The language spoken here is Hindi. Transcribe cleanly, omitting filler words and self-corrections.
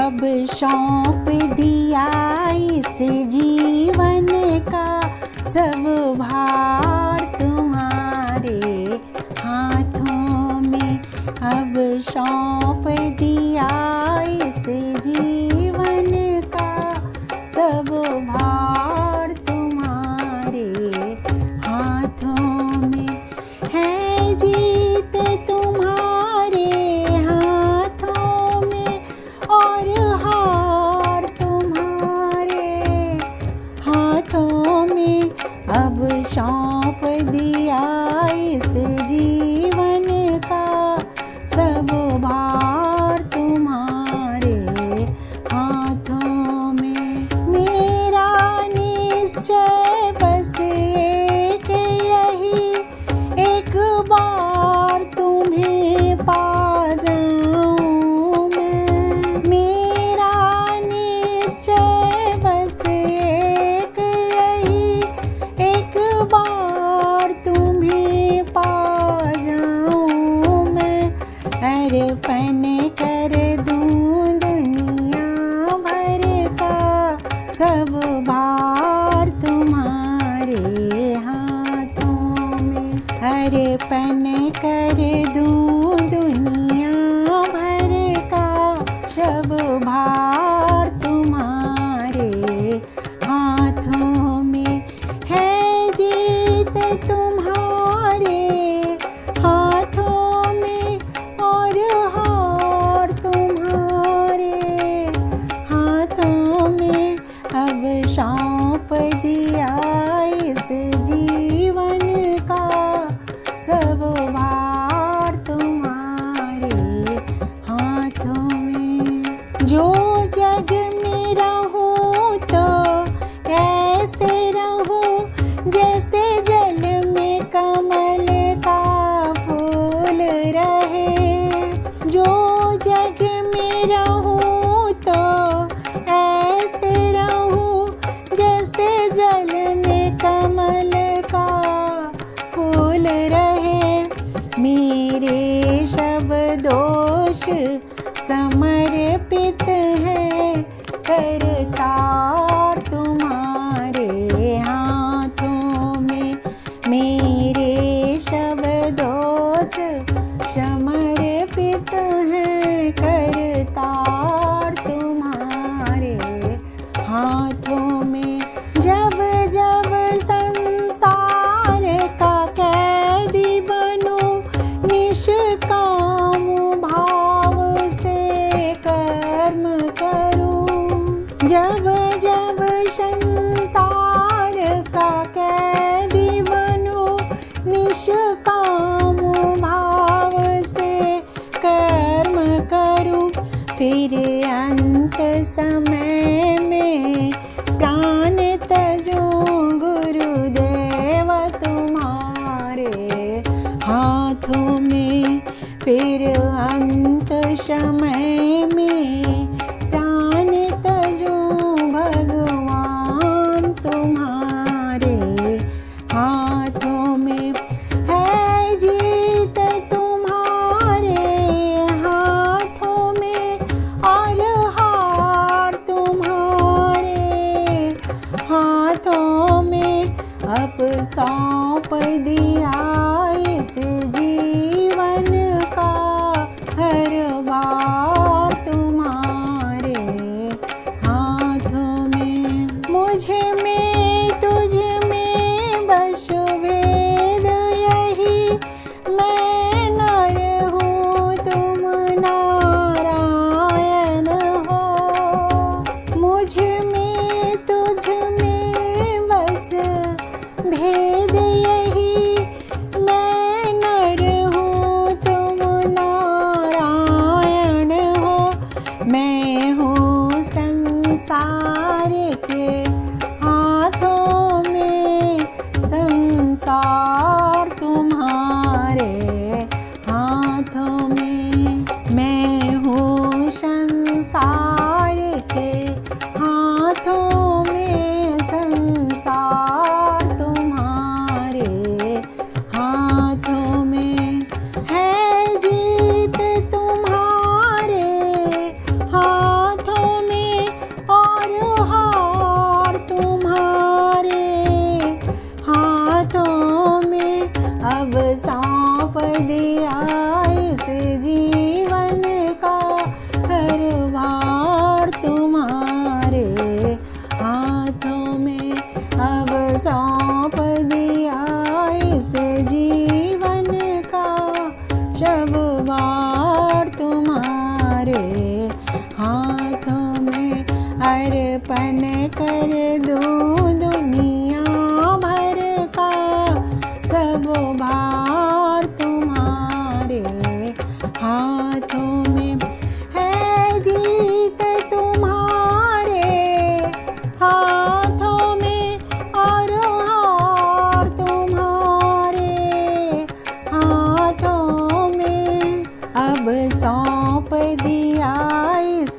अब सौंप दिया इस जीवन का सब भार तुम्हारे हाथों में। अब सौंप दिया इस जीवन का सब भार तुम्हारे हाथों में। है जीत तुम्हारे हाथों में और हार तुम्हारे हाथों में। अब सौंप दिया इस जीवन का सब भार तुम्हारे हाथों में। मेरा निश्चय बस एक यही, एक बार तुम्हें पा जाऊं मैं। मेरा निश्चय बस एक यही, एक बार तुम्हें पा जाऊं मैं। अर्पण कर दूं दुनिया भर का सब भार तुम्हारे हाथों में। अर्पण कर दूं दुनिया भर का सब भार तुम्हारे हाथों में। है जीत तुम्हारे हाथों में और हार तुम्हारे हाथों में। अब सौंप दिया इस जीवन का सब भार तुम्हारे हाथों में। जो जग में रहूं तो ऐसे रहूं जैसे जल में कमल का फूल रहे। जो जग में रहूं तो ऐसे रहूं जैसे जल में कमल का फूल रहे। मेरे सब दोष समर्पित हैं करतार तुम्हारे हाथों में। मेरे सब दोष समर्पित हैं करतार तुम्हारे हाथों में। जब जब संसार का कैदी बनूं निष्काम भाव से कर्म करूं। जब जब संसार का कैदी बनूं निष्काम भाव से कर्म करूं। फिर अंत समय में प्राण तजूं गुरुदेव तुम्हारे हाथों में। फिर अंत समय में प्राण तजूं भगवान तुम्हारे हाथों में। है जीत तुम्हारे हाथों में और हार तुम्हारे हाथों में। अब सौंप दिया इस जीवन का हर बार तुम्हारे हाथों में। मुझ में तुझ में बस भेद यही, मैं नर हूँ तुम नारायण हो। मुझ में तुझ में बस भेद यही, मैं नर हूँ तुम नारायण हो। मैं हूँ संसार के हाथों में, संसार तुम्हारे हाथों में। मैं हूँ संसार के हाथों में, संसार तुम्हारे हाथों में। है जीत तुम्हारे हाथों हाथों में अर्पण कर दूं दुनिया भर का सब भार तुम्हारे हाथों में है। जीत तुम्हारे हाथों में और हार तुम्हारे हाथों में। अब सौंप दिया इस